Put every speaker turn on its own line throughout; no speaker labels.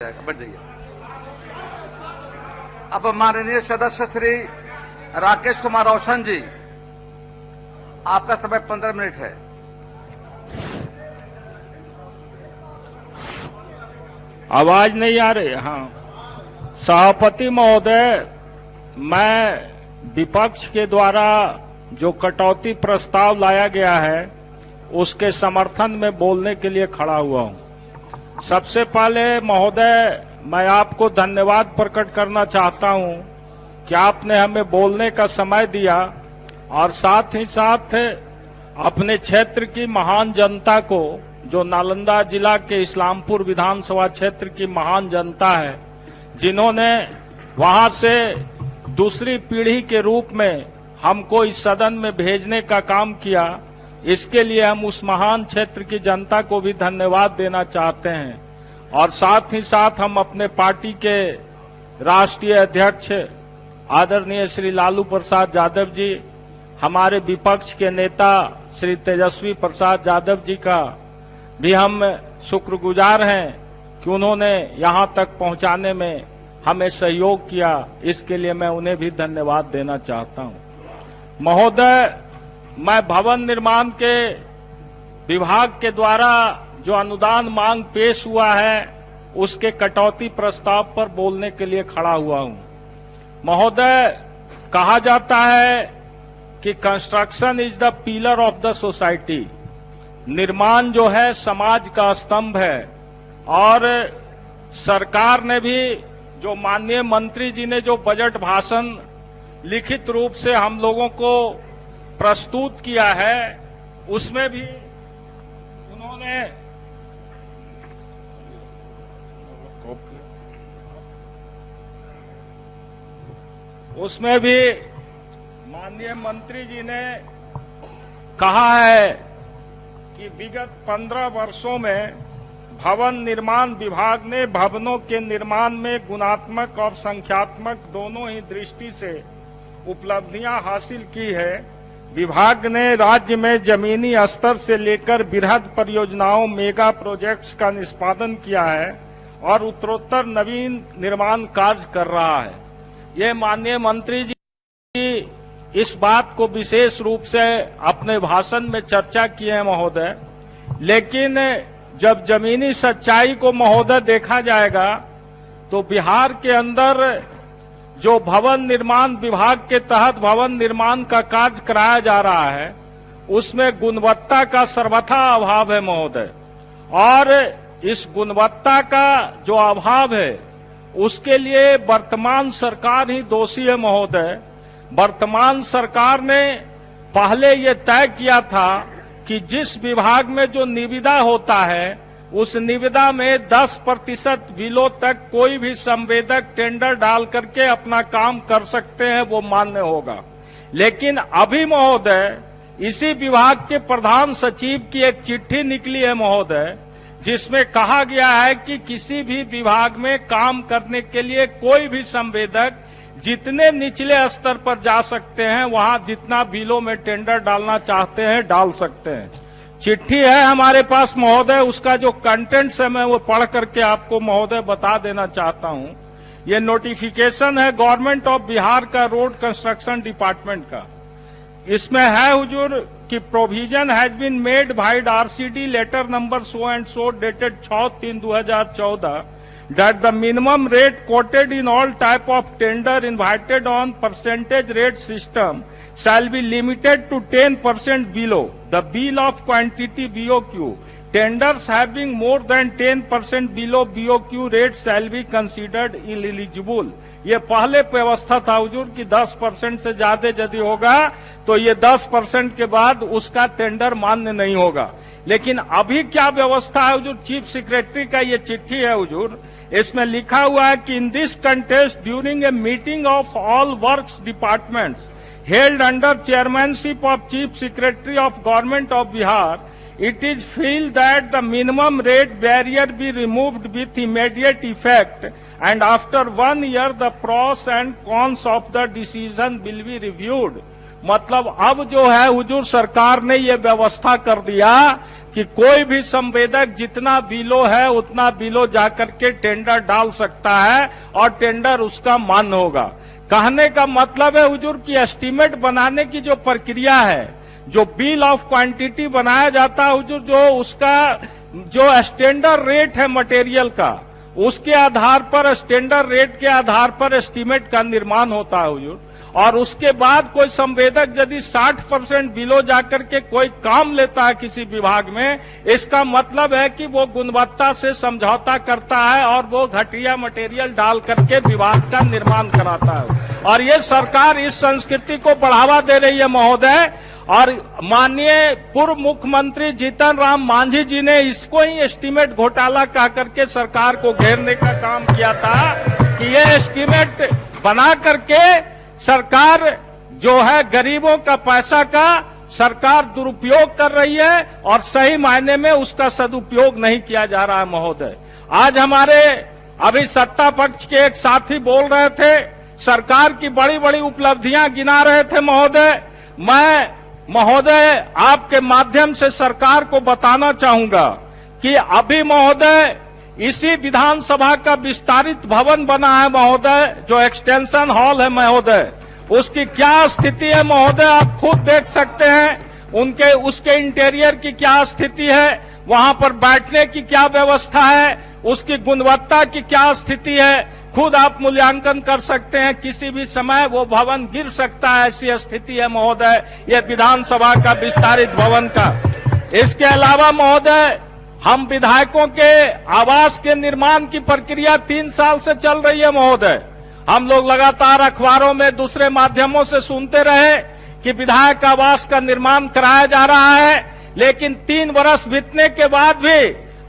बैठ जाइए। अब माननीय सदस्य श्री राकेश कुमार रोशन जी, आपका समय 15 मिनट है।
आवाज नहीं आ रही? हाँ। सभापति महोदय, मैं विपक्ष के द्वारा जो कटौती प्रस्ताव लाया गया है उसके समर्थन में बोलने के लिए खड़ा हुआ हूं। सबसे पहले महोदय, मैं आपको धन्यवाद प्रकट करना चाहता हूं कि आपने हमें बोलने का समय दिया और साथ ही साथ अपने क्षेत्र की महान जनता को, जो नालंदा जिला के इस्लामपुर विधानसभा क्षेत्र की महान जनता है, जिन्होंने वहां से दूसरी पीढ़ी के रूप में हमको इस सदन में भेजने का काम किया, इसके लिए हम उस महान क्षेत्र की जनता को भी धन्यवाद देना चाहते हैं। और साथ ही साथ हम अपने पार्टी के राष्ट्रीय अध्यक्ष आदरणीय श्री लालू प्रसाद यादव जी, हमारे विपक्ष के नेता श्री तेजस्वी प्रसाद यादव जी का भी हम शुक्रगुजार हैं कि उन्होंने यहां तक पहुंचाने में हमें सहयोग किया। इसके लिए मैं उन्हें भी धन्यवाद देना चाहता हूं। महोदय, मैं भवन निर्माण के विभाग के द्वारा जो अनुदान मांग पेश हुआ है उसके कटौती प्रस्ताव पर बोलने के लिए खड़ा हुआ हूं। महोदय, कहा जाता है कि construction is the pillar of the society. निर्माण जो है समाज का स्तंभ है। और सरकार ने भी, जो माननीय मंत्री जी ने जो बजट भाषण लिखित रूप से हम लोगों को प्रस्तुत किया है, उसमें भी माननीय मंत्री जी ने कहा है कि विगत 15 वर्षों में भवन निर्माण विभाग ने भवनों के निर्माण में गुणात्मक और संख्यात्मक दोनों ही दृष्टि से उपलब्धियां हासिल की है। विभाग ने राज्य में जमीनी स्तर से लेकर बृहद परियोजनाओं, मेगा प्रोजेक्ट्स का निष्पादन किया है और उत्तरोत्तर नवीन निर्माण कार्य कर रहा है। ये माननीय मंत्री जी इस बात को विशेष रूप से अपने भाषण में चर्चा किए हैं महोदय। लेकिन जब जमीनी सच्चाई को महोदय देखा जाएगा तो बिहार के अंदर जो भवन निर्माण विभाग के तहत भवन निर्माण का कार्य कराया जा रहा है उसमें गुणवत्ता का सर्वथा अभाव है महोदय। और इस गुणवत्ता का जो अभाव है उसके लिए वर्तमान सरकार ही दोषी है महोदय। वर्तमान सरकार ने पहले ये तय किया था कि जिस विभाग में जो निविदा होता है उस निविदा में 10% बिलो तक कोई भी संवेदक टेंडर डाल करके अपना काम कर सकते हैं, वो मान्य होगा। लेकिन अभी महोदय इसी विभाग के प्रधान सचिव की एक चिट्ठी निकली है महोदय, जिसमें कहा गया है कि किसी भी विभाग में काम करने के लिए कोई भी संवेदक जितने निचले स्तर पर जा सकते हैं, वहां जितना बिलों में टेंडर डालना चाहते हैं डाल सकते हैं। चिट्ठी है हमारे पास महोदय, उसका जो कंटेंट्स है मैं वो पढ़ करके आपको महोदय बता देना चाहता हूं। ये नोटिफिकेशन है गवर्नमेंट ऑफ बिहार का रोड कंस्ट्रक्शन डिपार्टमेंट का। इसमें है हुजूर कि provision has been made by RCD letter number so and so dated 6/3/2014 that the minimum rate quoted in all type of tender invited on percentage rate system shall be limited to 10% below the bill of quantity BOQ. Tenders having more than 10% below BOQ rate shall be considered ineligible. ये पहले व्यवस्था था हुजूर कि 10% से ज्यादा यदि होगा तो ये 10% के बाद उसका टेंडर मान्य नहीं होगा। लेकिन अभी क्या व्यवस्था है हुजूर? चीफ सेक्रेटरी का ये चिट्ठी है हुजूर, इसमें लिखा हुआ है कि in this contest during a meeting of all works departments held under chairmanship of chief secretary of government of Bihar, it is feel that the minimum rate barrier be removed with immediate effect and after 1 year the pros and cons of the decision will be reviewed. मतलब अब जो है हुजूर सरकार ने ये व्यवस्था कर दिया कि कोई भी संवेदक जितना बिलो है उतना बिलो जाकर के टेंडर डाल सकता है और टेंडर उसका मान्य होगा। कहने का मतलब है हुजूर की एस्टीमेट बनाने की जो प्रक्रिया है, जो बिल ऑफ क्वांटिटी बनाया जाता है हुजूर, जो उसका जो स्टैंडर्ड रेट है मटेरियल का, उसके आधार पर स्टैंडर्ड रेट के आधार पर एस्टीमेट का निर्माण होता है हुजूर। और उसके बाद कोई संवेदक यदि 60% बिलो जाकर के कोई काम लेता है किसी विभाग में, इसका मतलब है कि वो गुणवत्ता से समझौता करता है और वो घटिया मटेरियल डाल करके विभाग का निर्माण कराता है। और ये सरकार इस संस्कृति को बढ़ावा दे रही है महोदय। और माननीय पूर्व मुख्यमंत्री जीतन राम मांझी जी ने इसको ही एस्टीमेट घोटाला कह करके सरकार को घेरने का काम किया था कि ये एस्टीमेट बना करके सरकार जो है गरीबों का पैसा का सरकार दुरुपयोग कर रही है और सही मायने में उसका सदुपयोग नहीं किया जा रहा है महोदय। आज हमारे अभी सत्ता पक्ष के एक साथी बोल रहे थे, सरकार की बड़ी बड़ी उपलब्धियां गिना रहे थे महोदय। मैं महोदय आपके माध्यम से सरकार को बताना चाहूंगा कि अभी महोदय इसी विधानसभा का विस्तारित भवन बना है महोदय, जो एक्सटेंशन हॉल है महोदय, उसकी क्या स्थिति है महोदय आप खुद देख सकते हैं। उसके इंटीरियर की क्या स्थिति है, वहां पर बैठने की क्या व्यवस्था है, उसकी गुणवत्ता की क्या स्थिति है, खुद आप मूल्यांकन कर सकते हैं। किसी भी समय वो भवन गिर सकता है, ऐसी स्थिति है महोदय ये विधानसभा का विस्तारित भवन का। इसके अलावा महोदय हम विधायकों के आवास के निर्माण की प्रक्रिया 3 साल से चल रही है महोदय। हम लोग लगातार अखबारों में दूसरे माध्यमों से सुनते रहे कि विधायक आवास का निर्माण कराया जा रहा है, लेकिन 3 वर्ष बीतने के बाद भी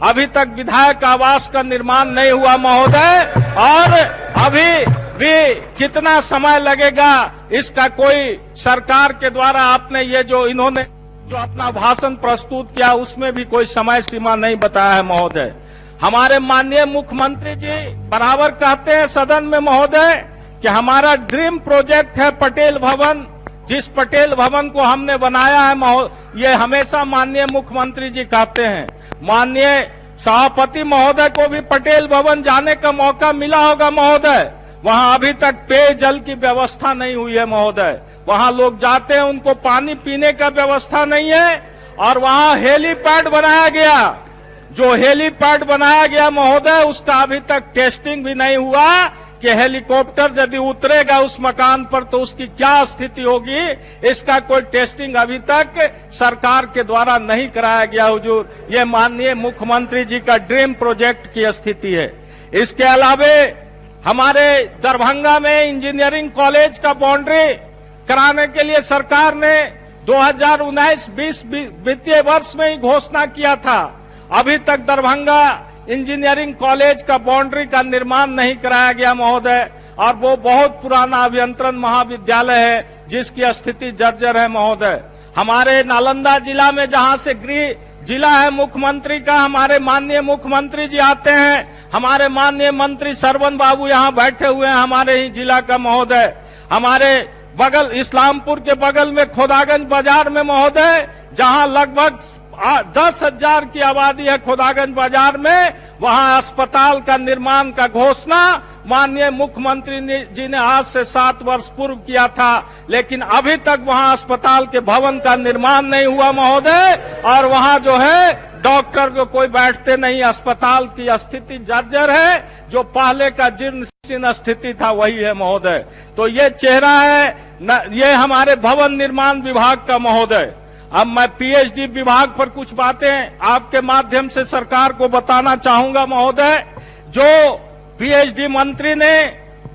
अभी तक विधायक आवास का निर्माण नहीं हुआ महोदय। और अभी भी कितना समय लगेगा इसका कोई सरकार के द्वारा आपने ये जो इन्होंने जो अपना भाषण प्रस्तुत किया उसमें भी कोई समय सीमा नहीं बताया है महोदय। हमारे माननीय मुख्यमंत्री जी बराबर कहते हैं सदन में महोदय कि हमारा ड्रीम प्रोजेक्ट है पटेल भवन, जिस पटेल भवन को हमने बनाया है ये हमेशा माननीय मुख्यमंत्री जी कहते हैं। माननीय सभापति महोदय को भी पटेल भवन जाने का मौका मिला होगा महोदय। वहां अभी तक पेयजल की व्यवस्था नहीं हुई है महोदय। वहां लोग जाते हैं, उनको पानी पीने का व्यवस्था नहीं है। और वहां हेलीपैड बनाया गया, जो हेलीपैड बनाया गया महोदय उसका अभी तक टेस्टिंग भी नहीं हुआ कि हेलीकॉप्टर यदि उतरेगा उस मकान पर तो उसकी क्या स्थिति होगी, इसका कोई टेस्टिंग अभी तक सरकार के द्वारा नहीं कराया गया हुजूर। ये माननीय मुख्यमंत्री जी का ड्रीम प्रोजेक्ट की स्थिति है। इसके अलावे हमारे दरभंगा में इंजीनियरिंग कॉलेज का बाउंड्री कराने के लिए सरकार ने 2019-20 वित्तीय वर्ष में ही घोषणा किया था। अभी तक दरभंगा इंजीनियरिंग कॉलेज का बाउंड्री का निर्माण नहीं कराया गया महोदय। और वो बहुत पुराना अभियंत्रण महाविद्यालय है जिसकी स्थिति जर्जर है महोदय। हमारे नालंदा जिला में जहां से गृह जिला है मुख्यमंत्री का, हमारे माननीय मुख्यमंत्री जी आते हैं, हमारे माननीय मंत्री सरवन बाबू यहां बैठे हुए हैं हमारे ही जिला का महोदय। हमारे बगल इस्लामपुर के बगल में खोदागंज बाजार में महोदय, जहां लगभग 10,000 की आबादी है खोदागंज बाजार में, वहां अस्पताल का निर्माण का घोषणा माननीय मुख्यमंत्री जी ने आज से 7 वर्ष पूर्व किया था, लेकिन अभी तक वहां अस्पताल के भवन का निर्माण नहीं हुआ महोदय। और वहां जो है डॉक्टर जो कोई बैठते नहीं, अस्पताल की स्थिति जर्जर है, जो पहले का जीर्ण स्थिति था वही है महोदय। तो ये चेहरा है ये हमारे भवन निर्माण विभाग का महोदय। अब मैं पीएचडी विभाग पर कुछ बातें आपके माध्यम से सरकार को बताना चाहूंगा महोदय। जो पीएचडी मंत्री ने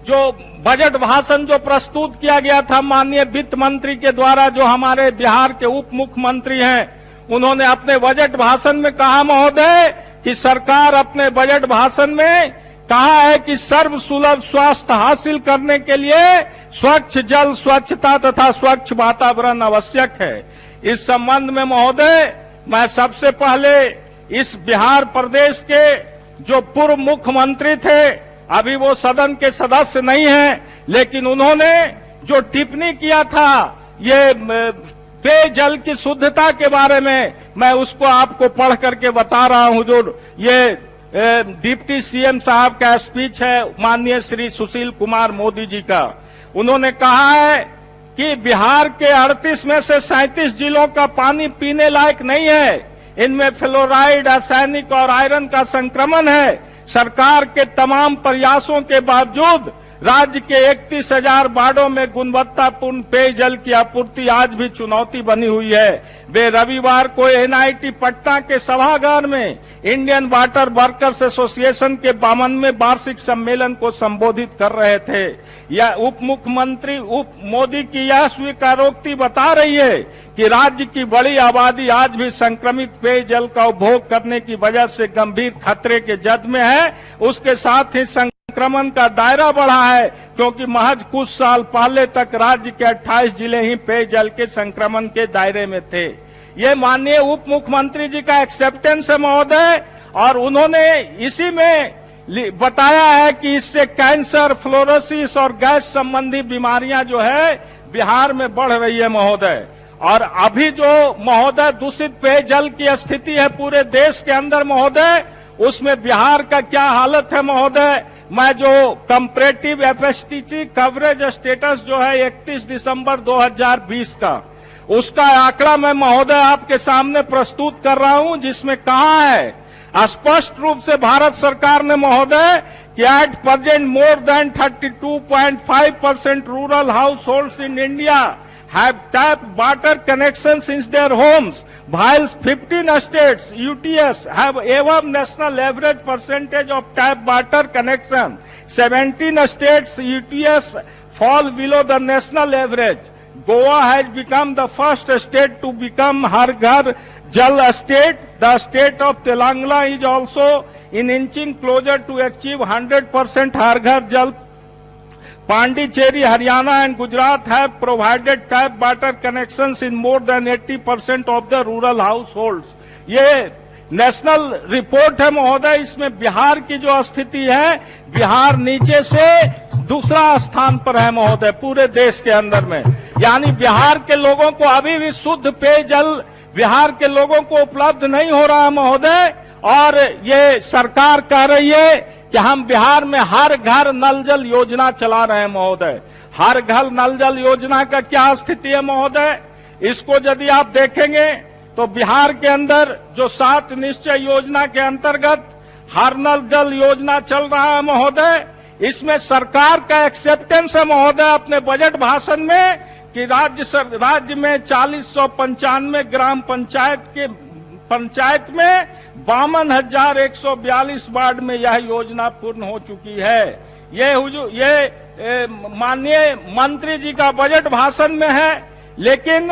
जो बजट भाषण जो प्रस्तुत किया गया था माननीय वित्त मंत्री के द्वारा, जो हमारे बिहार के उप मुख्यमंत्री हैं, उन्होंने अपने बजट भाषण में कहा महोदय कि सरकार अपने बजट भाषण में कहा है कि सर्वसुलभ स्वास्थ्य हासिल करने के लिए स्वच्छ जल, स्वच्छता तथा स्वच्छ वातावरण आवश्यक है। इस संबंध में महोदय मैं सबसे पहले इस बिहार प्रदेश के जो पूर्व मुख्यमंत्री थे, अभी वो सदन के सदस्य नहीं हैं, लेकिन उन्होंने जो टिप्पणी किया था ये पेयजल की शुद्धता के बारे में मैं उसको आपको पढ़ करके बता रहा हूं। जो ये डिप्टी सीएम साहब का स्पीच है माननीय श्री सुशील कुमार मोदी जी का। उन्होंने कहा है कि बिहार के 38 में से 37 जिलों का पानी पीने लायक नहीं है। इनमें फ्लोराइड, आर्सेनिक और आयरन का संक्रमण है। सरकार के तमाम प्रयासों के बावजूद राज्य के 31,000 वार्डों में गुणवत्तापूर्ण पेयजल की आपूर्ति आज भी चुनौती बनी हुई है। वे रविवार को एनआईटी पटना के सभागार में इंडियन वाटर वर्कर्स एसोसिएशन के 52वें वार्षिक सम्मेलन को संबोधित कर रहे थे। यह उप मुख्यमंत्री मोदी की यह स्वीकारोक्ति बता रही है कि राज्य की बड़ी आबादी आज भी संक्रमित पेयजल का उपभोग करने की वजह से गंभीर खतरे के जद में है। उसके साथ ही संक्रमण का दायरा बढ़ा है, क्योंकि महज कुछ साल पहले तक राज्य के 28 जिले ही पेयजल के संक्रमण के दायरे में थे। ये माननीय उप मुख्यमंत्री जी का एक्सेप्टेंस है महोदय, और उन्होंने इसी में बताया है कि इससे कैंसर, फ्लोरोसिस और गैस संबंधी बीमारियां जो है बिहार में बढ़ रही है महोदय। और अभी जो महोदय दूषित पेयजल की स्थिति है पूरे देश के अंदर महोदय, उसमें बिहार का क्या हालत है महोदय। मैं जो कंपैरेटिव एफएसटीसी कवरेज स्टेटस जो है 31 दिसंबर 2020 का, उसका आंकड़ा मैं महोदय आपके सामने प्रस्तुत कर रहा हूं, जिसमें कहा है स्पष्ट रूप से भारत सरकार ने महोदय कि at present more than 32.5% rural house holds in India have tap water connections in their homes, while 15 states UTS have above national average percentage of tap water connection. 17 states UTS fall below the national average. Goa has become the first state to become Har Ghar Jal state. The state of Telangana is also inching closer to achieve 100% Har Ghar Jal. Pondicherry, Haryana and Gujarat have provided tap water connections in more than 80% of the rural households. ये national report है महोदय। इसमें बिहार की जो स्थिति है, बिहार नीचे से दूसरा स्थान पर है महोदय पूरे देश के अंदर में। यानी बिहार के लोगों को अभी भी शुद्ध पेयजल बिहार के लोगों को उपलब्ध नहीं हो रहा महोदय। और ये सरकार कह रही है कि हम बिहार में हर घर नल जल योजना चला रहे हैं महोदय। हर घर नल जल योजना का क्या स्थिति है महोदय, इसको यदि आप देखेंगे तो बिहार के अंदर जो 7 निश्चय योजना के अंतर्गत हर नल जल योजना चल रहा है महोदय, इसमें सरकार का एक्सेप्टेंस है महोदय अपने बजट भाषण में कि राज्य में 4095 ग्राम पंचायत में 52,142 वार्ड में यह योजना पूर्ण हो चुकी है। ये माननीय मंत्री जी का बजट भाषण में है। लेकिन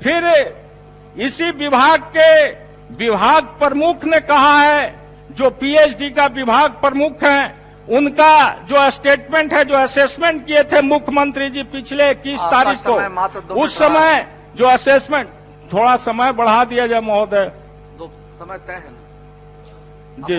फिर इसी विभाग प्रमुख ने कहा है, जो पीएचडी का विभाग प्रमुख हैं, उनका जो स्टेटमेंट है, जो असेसमेंट किए थे मुख्यमंत्री जी पिछले 21 तारीख को, उस समय जो असेसमेंट, थोड़ा समय बढ़ा दिया जाए महोदय।
समय तय है
जी,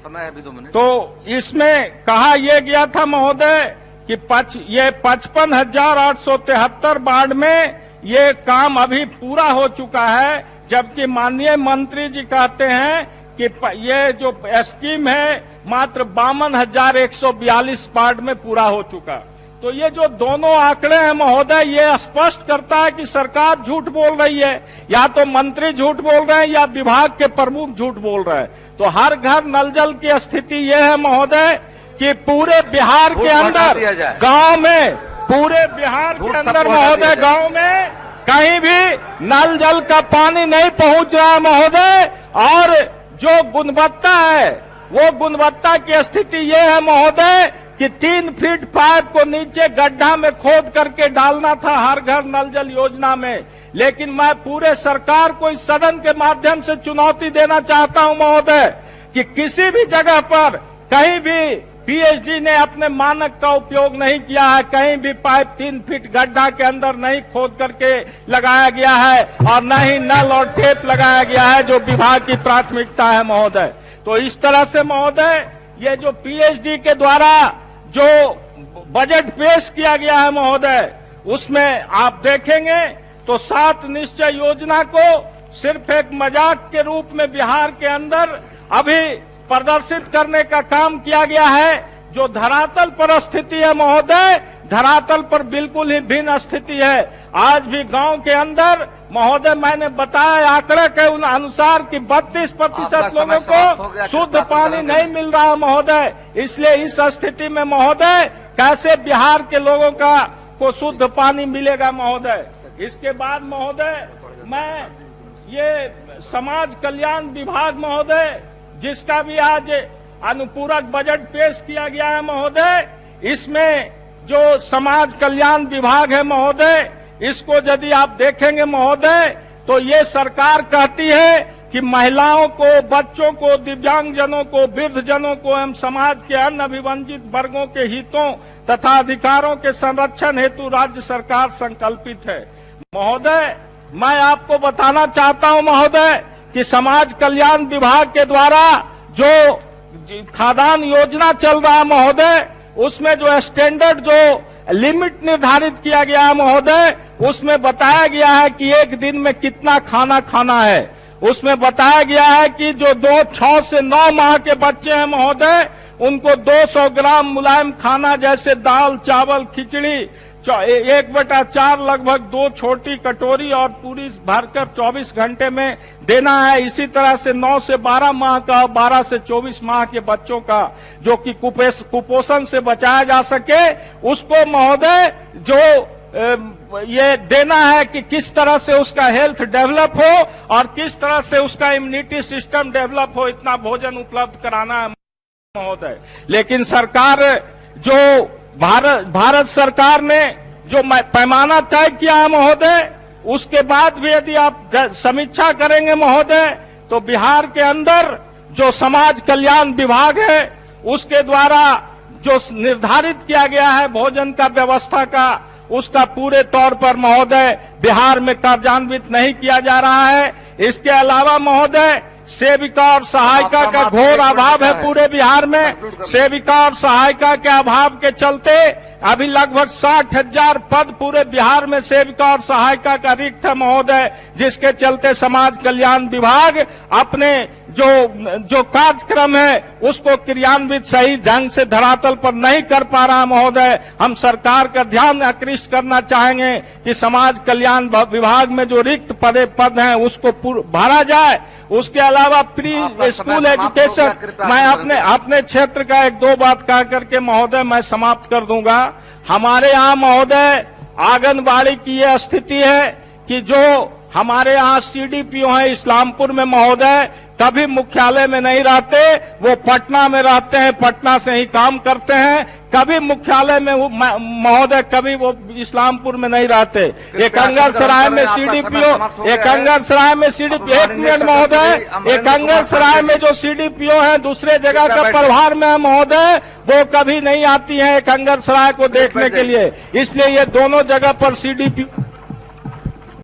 समय है अभी 2 मिनट।
तो इसमें कहा यह गया था महोदय कि 55,873 वार्ड में ये काम अभी पूरा हो चुका है, जबकि माननीय मंत्री जी कहते हैं कि ये जो स्कीम है मात्र 52,142 वार्ड में पूरा हो चुका। तो ये जो दोनों आंकड़े हैं महोदय, ये स्पष्ट करता है कि सरकार झूठ बोल रही है। या तो मंत्री झूठ बोल रहे हैं या विभाग के प्रमुख झूठ बोल रहे हैं। तो हर घर नल जल की स्थिति ये है महोदय कि पूरे बिहार के अंदर गांव में, पूरे बिहार के अंदर महोदय गांव में कहीं भी नल जल का पानी नहीं पहुंच रहा है महोदय। और जो गुणवत्ता है, वो गुणवत्ता की स्थिति ये है महोदय कि 3 फीट पाइप को नीचे गड्ढा में खोद करके डालना था हर घर नल जल योजना में। लेकिन मैं पूरे सरकार को इस सदन के माध्यम से चुनौती देना चाहता हूं महोदय कि किसी भी जगह पर कहीं भी पीएचडी ने अपने मानक का उपयोग नहीं किया है। कहीं भी पाइप 3 फीट गड्ढा के अंदर नहीं खोद करके लगाया गया है, और न ही नल और टेप लगाया गया है, जो विभाग की प्राथमिकता है महोदय। तो इस तरह से महोदय, ये जो पीएचडी के द्वारा जो बजट पेश किया गया है महोदय, उसमें आप देखेंगे तो 7 निश्चय योजना को सिर्फ एक मजाक के रूप में बिहार के अंदर अभी प्रदर्शित करने का काम किया गया है। जो धरातल पर स्थिति है महोदय, धरातल पर बिल्कुल ही भिन्न स्थिति है। आज भी गांव के अंदर महोदय मैंने बताया आंकड़े के अनुसार कि 32% लोगों को शुद्ध पानी नहीं मिल रहा है महोदय। इसलिए इस स्थिति में महोदय कैसे बिहार के लोगों को शुद्ध पानी मिलेगा महोदय। इसके बाद महोदय मैं ये समाज कल्याण विभाग महोदय, जिसका भी आज अनुपूरक बजट पेश किया गया है महोदय, इसमें जो समाज कल्याण विभाग है महोदय, इसको यदि आप देखेंगे महोदय तो ये सरकार कहती है कि महिलाओं को, बच्चों को, दिव्यांगजनों को, वृद्धजनों को एवं समाज के अन्य अभिवंचित वर्गों के हितों तथा अधिकारों के संरक्षण हेतु राज्य सरकार संकल्पित है। महोदय मैं आपको बताना चाहता हूं महोदय कि समाज कल्याण विभाग के द्वारा जो खाद्यान्न योजना चल रहा है महोदय, उसमें जो स्टैंडर्ड जो लिमिट निर्धारित किया गया है महोदय, उसमें बताया गया है कि एक दिन में कितना खाना खाना है। उसमें बताया गया है कि जो 6 से 9 माह के बच्चे हैं महोदय, उनको 200 ग्राम मुलायम खाना जैसे दाल, चावल, खिचड़ी 1/4 लगभग 2 छोटी कटोरी और पूरी भरकर 24 घंटे में देना है। इसी तरह से 9 से 12 माह का, 12 से 24 माह के बच्चों का जो कि कुपोषण से बचाया जा सके, उसको महोदय जो ये देना है कि किस तरह से उसका हेल्थ डेवलप हो और किस तरह से उसका इम्यूनिटी सिस्टम डेवलप हो, इतना भोजन उपलब्ध कराना है महोदय। लेकिन सरकार जो भारत सरकार ने जो पैमाना तय किया है महोदय, उसके बाद भी यदि आप समीक्षा करेंगे महोदय तो बिहार के अंदर जो समाज कल्याण विभाग है उसके द्वारा जो निर्धारित किया गया है भोजन का व्यवस्था का, उसका पूरे तौर पर महोदय बिहार में कार्यान्वित नहीं किया जा रहा है। इसके अलावा महोदय सेविका और सहायिका का घोर अभाव है पूरे बिहार में। सेविका और सहायिका के अभाव के चलते अभी लगभग 60,000 पद पूरे बिहार में सेविका और सहायिका का रिक्त है महोदय, जिसके चलते समाज कल्याण विभाग अपने जो कार्यक्रम है उसको क्रियान्वित सही ढंग से धरातल पर नहीं कर पा रहा महोदय। हम सरकार का ध्यान आकृष्ट करना चाहेंगे कि समाज कल्याण विभाग में जो रिक्त पद हैं उसको भरा जाए। उसके अलावा प्री स्कूल एजुकेशन, मैं अपने क्षेत्र का 1-2 बात कह करके महोदय मैं समाप्त कर दूंगा। हमारे यहाँ महोदय आंगनबाड़ी की यह स्थिति है कि जो हमारे यहाँ सीडीपीओ हैं इस्लामपुर में महोदय, कभी मुख्यालय में नहीं रहते, वो पटना में रहते हैं, पटना से ही काम करते हैं। कभी मुख्यालय में महोदय, कभी वो इस्लामपुर में नहीं रहते। एकंगर सराय में सीडीपीओ, एकंगर सराय में सीडीपीओ, 1 मिनट महोदय, एकंगर सराय में जो सीडीपीओ है दूसरे जगह का प्रभार में है महोदय, वो कभी नहीं आती है एकंगर सराय को देखने के लिए। इसलिए ये दोनों जगह पर सीडीपीओ